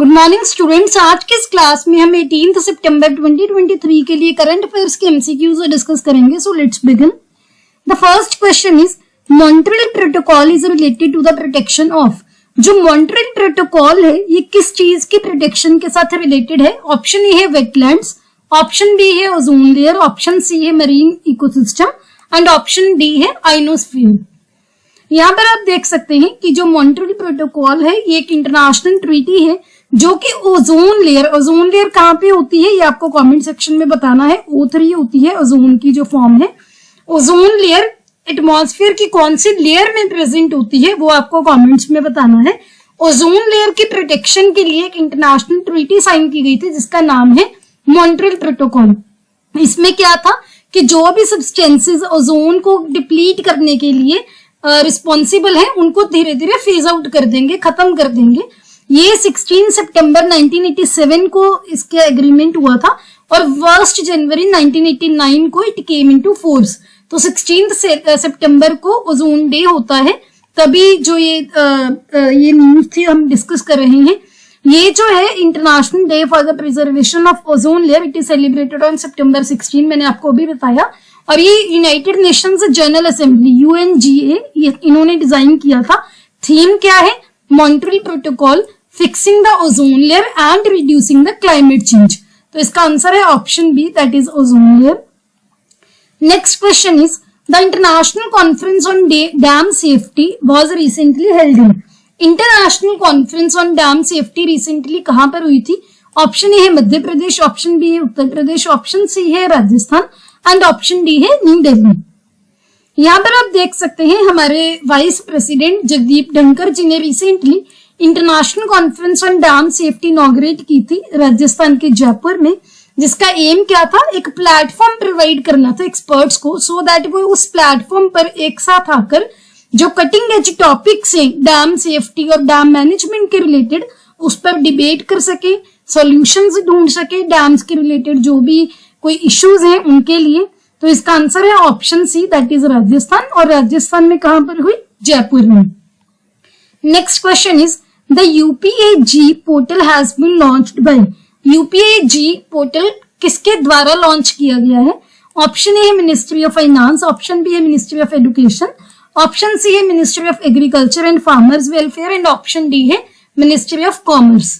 Good morning students, आज के इस क्लास में हम 18 सितंबर 2023 के लिए करंट अफेयर्स के एमसीक्यूज डिस्कस करेंगे. So let's begin. The first question is Montreal Protocol is related to the protection of. जो मॉन्ट्रियल प्रोटोकॉल है ये किस चीज की प्रोटेक्शन के साथ रिलेटेड है? ऑप्शन ए है वेटलैंड्स, ऑप्शन बी है ओजोन लेयर, ऑप्शन सी है marine ecosystem and option D है आइनोस्फीयर. यहाँ पर आप देख सकते हैं कि जो मॉन्ट्रियल प्रोटोकॉल है ये एक इंटरनेशनल ट्रीटी है जो कि ओजोन लेयर कहाँ पे होती है ये आपको कमेंट सेक्शन में बताना है. O3 होती है ओजोन की जो फॉर्म है. ओजोन लेयर एटमॉस्फेयर की कौन सी लेयर में प्रेजेंट होती है वो आपको कमेंट्स में बताना है. ओजोन लेयर की प्रोटेक्शन के लिए एक इंटरनेशनल ट्रीटी साइन की गई थी जिसका नाम है मॉन्ट्रियल प्रोटोकॉल. इसमें क्या था कि जो भी सब्सटेंसेस ओजोन को डिप्लीट करने के लिए रिस्पॉन्सिबल है उनको धीरे धीरे फेज आउट कर देंगे, खत्म कर देंगे. ये 16 सितंबर 1987 को इसके एग्रीमेंट हुआ था और 1 जनवरी 1989 को इट केम इनटू फोर्स. तो 16 सितंबर को ओजोन डे होता है. तभी जो ये न्यूज थी हम डिस्कस कर रहे हैं. ये जो है International Day for the Preservation of Ozone Layer, it is celebrated on September 16. मैंने आपको अभी बताया. और ये United Nations General Assembly UNGA इन्होंने डिजाइन किया था. थीम क्या है? Montreal Protocol fixing the ozone layer and reducing the climate change. तो इसका आंसर है option B, that is ozone layer. Next question is the International Conference on Dam Safety was recently held in. International Conference on Dam safety recently कहां पर हुई थी? Option A है मध्य प्रदेश, option B है Uttar Pradesh, option C है Rajasthan and option D है New Delhi. यहाँ पर आप देख सकते हैं हमारे वाइस प्रेसिडेंट जगदीप धनखड़ जी ने recently international Conference on Dam safety inaugurate की थी राजस्थान के जयपुर में. जिसका एम क्या था? एक प्लेटफॉर्म प्रोवाइड करना था एक्सपर्ट्स को, सो दैट वो उस प्लेटफॉर्म पर एक साथ आकर जो कटिंग एज टॉपिक्स हैं डैम सेफ्टी और डैम मैनेजमेंट के रिलेटेड उस पर डिबेट कर सके, सॉल्यूशंस ढूंढ सके, डैम्स के रिलेटेड जो भी कोई इश्यूज हैं उनके लिए. तो इसका आंसर है option C, that is Rajasthan. और राजस्थान में कहां पर हुई? जयपुर में. Next question is the UPAG portal has been launched by. UPAG portal किसके द्वारा लॉन्च किया गया है? ऑप्शन ए है ministry of finance, option B है ministry of education, option C है ministry of agriculture and farmers welfare and option D है ministry of commerce.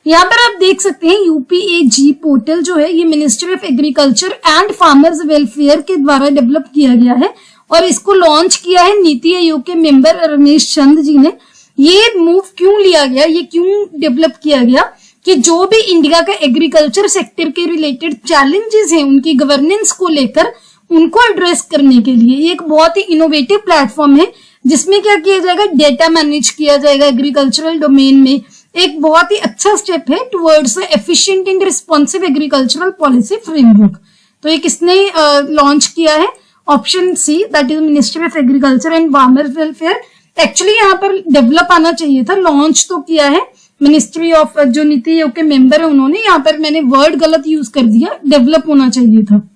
यहाँ पर आप देख सकते हैं UPAG पोर्टल जो है ये ministry of agriculture and farmers welfare के द्वारा डेवलप किया गया है और इसको लॉन्च किया है नीति आयोग के मेंबर रमेश चंद जी ने. ये मूव क्यों लिया गया, ये क्यों डेवलप किया गया कि जो भी इंडिया का एग्रीकल्चर सेक्टर के रिलेटेड चैलेंजेस हैं उनकी गवर्नेंस को लेकर उनको एड्रेस करने के लिए एक बहुत ही इनोवेटिव प्लेटफॉर्म है जिसमें क्या किया जाएगा? डेटा मैनेज किया जाएगा एग्रीकल्चरल डोमेन में. एक बहुत ही अच्छा स्टेप है towards efficient and responsive agricultural policy framework. तो ये किसने लॉन्च किया है? Option C, that is Ministry of agriculture and farmers Welfare. Actually यहाँ पर डेवलप आना चाहिए था, लॉन्च तो किया है मिनिस्ट्री ऑफ जो नीति आयोग के मेंबर है उन्होंने. यहाँ पर मैंने वर्ड गलत यूज कर दिया, डेवलप होना चाहिए था.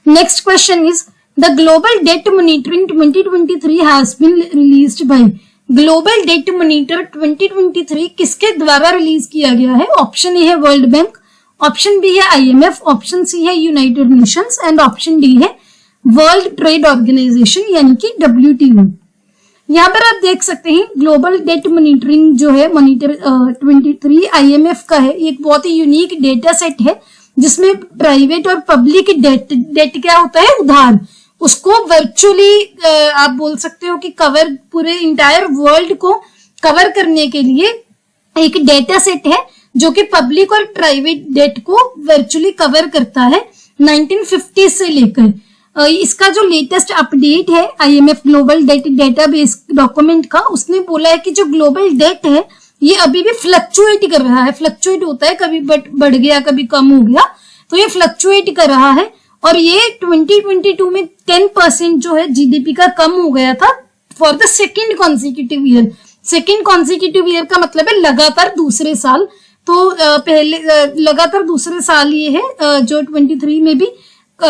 Next question is the Global Debt Monitoring 2023 has been released by. Global Debt Monitor 2023 किसके द्वारा रिलीज किया गया है? ऑप्शन ए है वर्ल्ड बैंक, ऑप्शन बी है IMF, ऑप्शन सी है United Nations and option D है वर्ल्ड ट्रेड ऑर्गेनाइजेशन यानी कि WTO. यहाँ पर आप देख सकते हैं ग्लोबल डेट मॉनिटरिंग जो है मॉनिटर 23 IMF का है. एक बहुत ही यूनिक डेटा सेट है जिसमें प्राइवेट और पब्लिक डेट क्या होता है? उधार. उसको वर्चुअली आप बोल सकते हो कि कवर पूरे इंटायर वर्ल्ड को कवर करने के लिए एक डेटा सेट है जो कि पब्लिक और प्राइवेट डेट को वर्चुअली कवर करता है 1950 से लेकर. इसका जो लेटेस्ट अपडेट है IMF global debt database document का, उसने बोला है कि जो ग्लोबल डेट है ये अभी भी फ्लक्चुएट कर रहा है. फ्लक्चुएट होता है, कभी बढ़ गया कभी कम हो गया, तो ये फ्लक्चुएट कर रहा है. और ये 2022 में 10% जो है GDP का कम हो गया था for the second consecutive year. Second consecutive year का मतलब है लगातार दूसरे साल. तो पहले लगातार दूसरे साल ये है जो 23 में भी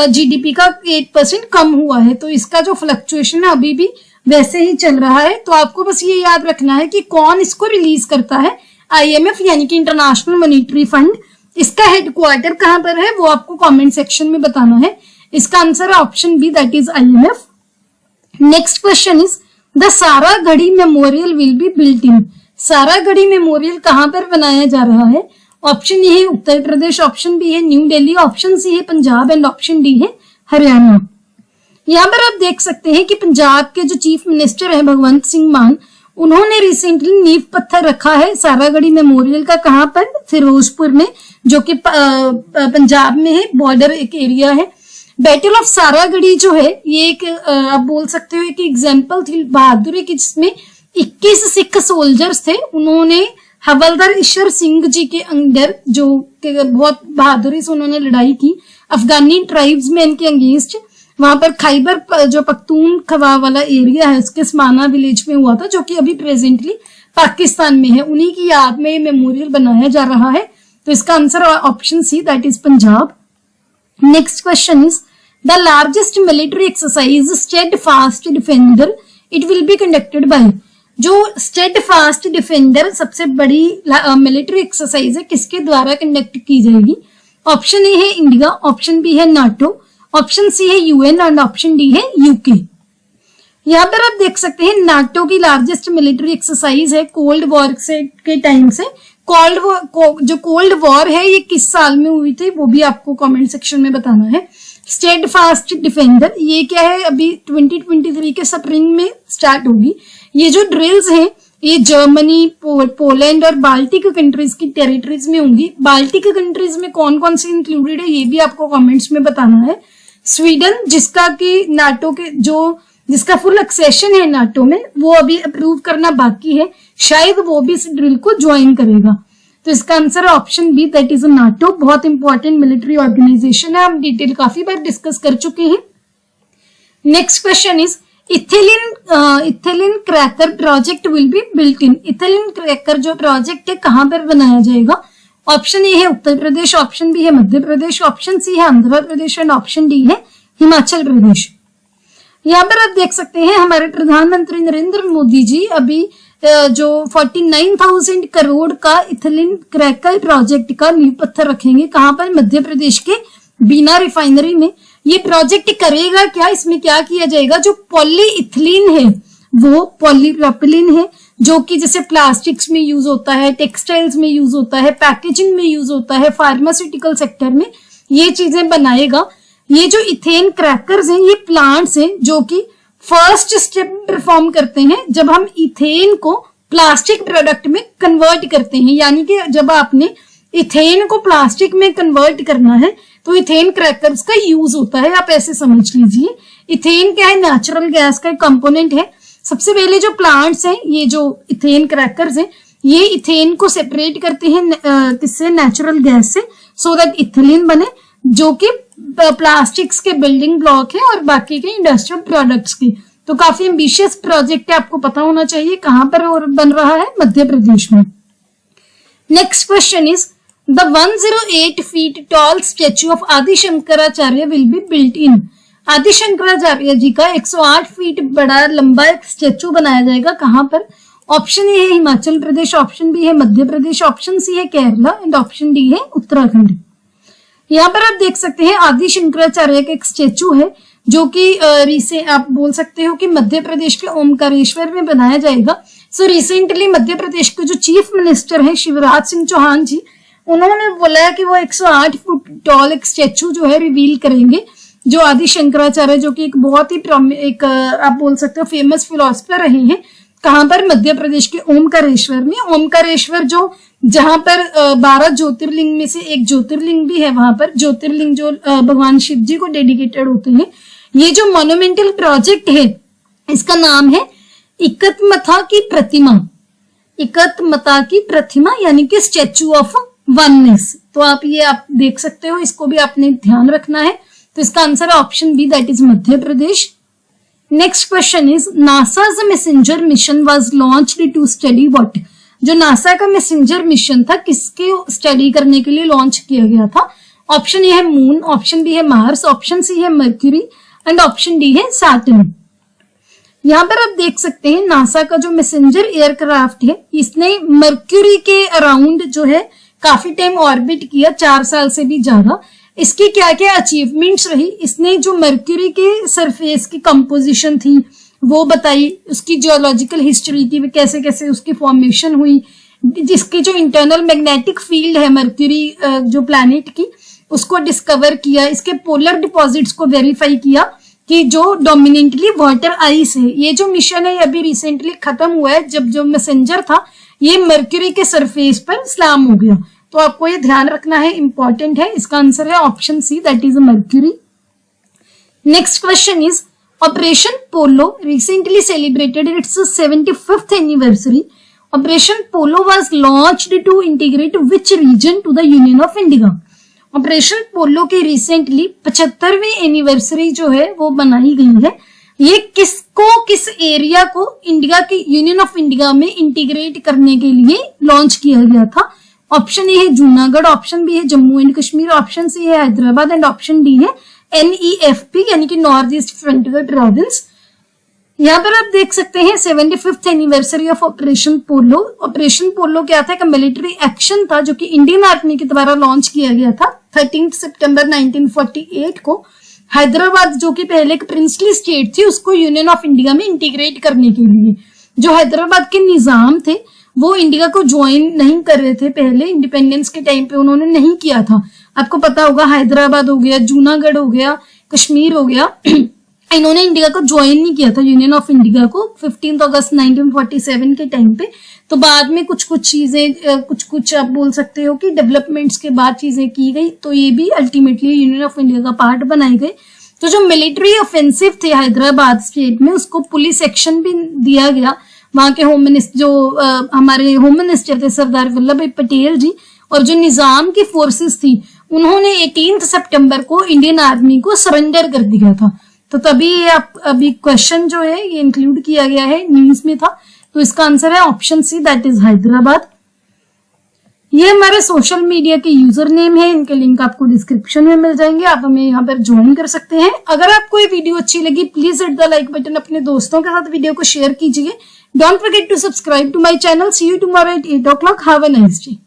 GDP का 8% कम हुआ है. तो इसका जो फ्लक्चुएशन है अभी भी वैसे ही चल रहा है. तो आपको बस ये याद रखना है कि कौन इसको रिलीज करता है. IMF यानी कि इंटरनेशनल मॉनेटरी फंड, इसका हेडक्वार्टर कहां पर है वो आपको कमेंट सेक्शन में बताना है। इसका आंसर है option B, that is IMF। Next question is the Saragarhi memorial will be built in. Saragarhi memorial कहां पर बनाया जा रहा है? ऑप्शन ए है उत्तर प्रदेश, ऑप्शन बी है न्यू दिल्ली, ऑप्शन सी है पंजाब एंड ऑप्शन डी है हरियाणा। यहाँ पर आप देख सकते हैं कि पंजाब के जो चीफ मिनिस्टर है भगवंत सिंह मान, उन्होंने रिसेंटली नींव पत्थर रखा है सारागढ़ी मेमोरियल का। कहां पर? फिरोजपुर में, जो कि पंजाब में है, बॉर्डर एक एरिया है। बैटल ऑफ सारागढ़ी जो है ये एक आप बोल सकते हो एक एग्जाम्पल थी बहादुरी की, जिसमें 21 सिख सोल्जर्स थे। उन्होंने हवलदार ईश्वर सिंह जी के अंडर जो बहुत बहादुरी से उन्होंने लड़ाई की अफगानी ट्राइब्स में इनके अगेंस्ट। वहां पर खैबर जो पख्तूनख्वा वाला एरिया है उसके स्माना विलेज में हुआ था, जो कि अभी प्रेजेंटली पाकिस्तान में है। उन्हीं की याद में मेमोरियल बनाया जा रहा है। तो इसका answer option C, that is Punjab. Next question is the largest military exercise Steadfast Defender it will be conducted by. जो स्टेडफास्ट डिफेंडर सबसे बड़ी मिलिट्री एक्सरसाइज है, किसके द्वारा कंडक्ट की जाएगी? ऑप्शन ए है इंडिया, ऑप्शन बी है नाटो, ऑप्शन सी है UN और ऑप्शन डी है UK। यहाँ पर आप देख सकते हैं नाटो की लार्जेस्ट मिलिट्री एक्सरसाइज है कोल्ड वॉर से के टाइम से। जो कोल्ड वॉर है ये किस साल में हुई थी वो भी आपको कमेंट सेक्शन में बताना है। स्टेडफास्ट डिफेंडर ये क्या है, अभी 2023 के स्प्रिंग में स्टार्ट होगी। ये जो ड्रिल्स हैं ये जर्मनी, पोलैंड और बाल्टिक कंट्रीज की टेरिटरीज में होंगी। बाल्टिक कंट्रीज में कौन कौन सी इंक्लूडेड है ये भी आपको कमेंट्स में बताना है। स्वीडन, जिसका कि नाटो के जिसका फुल एक्सेशन है नाटो में, वो अभी अप्रूव करना बाकी है, शायद वो भी इस ड्रिल को ज्वाइन करेगा। तो इसका answer option B, that is NATO. बहुत इंपॉर्टेंट मिलिट्री ऑर्गेनाइजेशन है, हम डिटेल काफी बार डिस्कस कर चुके हैं। Next question is ethylene cracker project will be built in. Ethylene cracker जो प्रोजेक्ट है कहां पर बनाया जाएगा? ऑप्शन ए है उत्तर प्रदेश, ऑप्शन बी है मध्य प्रदेश, ऑप्शन सी है Andhra Pradesh and option D है हिमाचल प्रदेश। यहाँ पर आप देख सकते हैं हमारे प्रधानमंत्री नरेंद्र मोदी जी अभी जो 49,000 करोड़ का इथिलीन क्रैकर प्रोजेक्ट का नींव पत्थर रखेंगे। कहां पर? मध्य प्रदेश के बीना रिफाइनरी में। ये प्रोजेक्ट करेगा क्या? इसमें क्या किया जाएगा? जो पॉलीइथिलीन है वो पॉलीप्रोपिलीन है, जो कि जैसे प्लास्टिक्स में यूज होता है, टेक्सटाइल्स में यूज होता है, पैकेजिंग में यूज होता है, फार्मास्यूटिकल सेक्टर में ये चीजें बनाएगा। ये जो इथेन क्रैकर्स हैं ये प्लांट्स हैं जो कि फर्स्ट स्टेप परफॉर्म करते हैं जब हम इथेन को प्लास्टिक प्रोडक्ट में कन्वर्ट करते हैं। यानी कि जब आपने इथेन को प्लास्टिक में कन्वर्ट करना है तो इथेन क्रैकर्स का यूज होता है। आप ऐसे समझ लीजिए, इथेन क्या है? नेचुरल गैस का एक कंपोनेंट है। सबसे पहले जो प्लांट्स हैं, ये जो इथेन क्रैकर्स हैं, ये इथेन को सेपरेट करते हैं किससे? नेचुरल गैस से, सो दैट इथिलीन बने, जो कि प्लास्टिक्स के बिल्डिंग ब्लॉक है और बाकी के इंडस्ट्रियल प्रोडक्ट्स की। तो काफी एम्बिशियस प्रोजेक्ट है, आपको पता होना चाहिए कहां पर और बन रहा है, मध्य प्रदेश में। Next question is the 108 feet tall statue of Adi Shankaracharya will be built in. Adi Shankaracharya जी का 108 फीट बड़ा लंबा एक स्टेच्यू बनाया जाएगा। कहां पर? ऑप्शन ए है हिमाचल प्रदेश, ऑप्शन बी है मध्य प्रदेश, ऑप्शन सी है केरला एंड ऑप्शन डी है उत्तराखंड। यहाँ पर आप देख सकते हैं आदि शंकराचार्य का एक स्टेचू है जो कि आप बोल सकते हो कि मध्य प्रदेश के ओमकारेश्वर में बनाया जाएगा। सो रिसेंटली मध्य प्रदेश के जो चीफ मिनिस्टर हैं शिवराज सिंह चौहान जी, उन्होंने बोला है कि वो 108 फुट टॉल एक स्टेचू जो है रिवील करेंगे, जो आदि शंकराचार्य जो कि एक बहुत ही आप बोल सकते हो फेमस फिलोसफर रहे हैं। कहां पर? मध्य प्रदेश के ओमकारेश्वर में। ओमकारेश्वर जो जहां पर 12 ज्योतिर्लिंग में से एक ज्योतिर्लिंग भी है, वहां पर ज्योतिर्लिंग जो भगवान शिव जी को डेडिकेटेड होते हैं। ये जो मोन्यूमेंटल प्रोजेक्ट है इसका नाम है इकतमथा की प्रतिमा। इकतमथा की प्रतिमा यानी कि स्टेच्यू ऑफ वननेस। तो आप देख सकते हो, इसको भी आपने ध्यान रखना है। तो इसका आंसर है option B, that is Madhya Pradesh. Next question is NASA's Messenger mission was launched to study what. जो नासा का मैसेंजर मिशन था किसके स्टडी करने के लिए लॉन्च किया गया था? ऑप्शन ए है मून, ऑप्शन बी है मार्स, ऑप्शन सी है मर्क्यूरी एंड ऑप्शन डी है सैटर्न। यहाँ पर आप देख सकते हैं नासा का जो मैसेंजर एयरक्राफ्ट है, इसने मर्क्यूरी के अराउंड जो है काफी टाइम ऑर्बिट किया, 4 साल से भी ज्यादा। इसकी क्या क्या अचीवमेंट्स रही, इसने जो मर्क्यूरी के सरफेस की कंपोजिशन थी वो बताई, उसकी जियोलॉजिकल हिस्ट्री की, कैसे कैसे उसकी फॉर्मेशन हुई, जिसकी जो इंटरनल मैग्नेटिक फील्ड है मर्क्यूरी जो प्लैनेट की, उसको डिस्कवर किया, इसके पोलर डिपॉजिट्स को वेरीफाई किया कि जो डोमिनेंटली वाटर आइस है। ये जो मिशन है अभी रिसेंटली खत्म हुआ है, जब जो मैसेंजर था ये मर्क्यूरी के सरफेस पर स्लैम हो गया। तो आपको ये ध्यान रखना है, इंपॉर्टेंट है। इसका आंसर है option C, that is Mercury. Next question is Operation Polo recently celebrated its 75th anniversary. Operation Polo was launched to integrate which region to the Union of India? Operation Polo की recently 75वीं anniversary जो है वो बनाई गई है। ये किस area को इंडिया की यूनियन ऑफ इंडिया में इंटीग्रेट करने के लिए लॉन्च किया गया था? ऑप्शन ए है जूनागढ़, ऑप्शन बी है Jammu and Kashmir, option C है हैदराबाद एंड ऑप्शन डी है NEFP यानी कि नॉर्थ ईस्ट फ्रंटियर प्रोविंस। यहाँ पर आप देख सकते हैं 75th anniversary of Operation Polo. Operation Polo क्या था? एक मिलिट्री एक्शन था जो कि इंडियन आर्मी के द्वारा लॉन्च किया गया था 13 सितंबर 1948 को। हैदराबाद जो कि पहले एक प्रिंसली स्टेट थी, उसको यूनियन ऑफ इंडिया में इंटीग्रेट करने के लिए। जो हैदराबाद के निजाम थे वो इंडिया को ज्वाइन नहीं कर रहे थे, पहले इंडिपेंडेंस के टाइम पे उन्होंने नहीं किया था। आपको पता होगा हैदराबाद हो गया, जूनागढ़ हो गया, कश्मीर हो गया, इन्होंने इंडिया को ज्वाइन नहीं किया था यूनियन ऑफ इंडिया को 15 अगस्त 1947 के टाइम पे। तो बाद में कुछ चीजें कुछ आप बोल सकते हो कि डेवलपमेंट्स के बाद चीजें की गई, तो ये भी अल्टीमेटली यूनियन ऑफ इंडिया का पार्ट बनाए गए। तो जो मिलिट्री ऑफेंसिव थे हैदराबाद स्टेट में, उसको पुलिस एक्शन भी दिया गया। वहां के होम मिनिस्टर जो हमारे होम मिनिस्टर थे सरदार वल्लभ भाई पटेल जी, और जो निजाम की फोर्सेस थी उन्होंने 18 सितंबर को इंडियन आर्मी को सरेंडर कर दिया था। तो तभी ये अभी क्वेश्चन जो है ये इंक्लूड किया गया है, न्यूज में था। तो इसका आंसर है option C, that is Hyderabad. ये हमारे सोशल मीडिया के यूजर नेम है, इनके लिंक आपको डिस्क्रिप्शन में मिल जाएंगे, आप हमें यहाँ पर ज्वाइन कर सकते हैं। अगर आपको ये वीडियो अच्छी लगी please hit the like button, अपने दोस्तों के साथ वीडियो को शेयर कीजिए। Don't forget to subscribe to my channel. See you tomorrow at 8 o'clock। Have a nice day.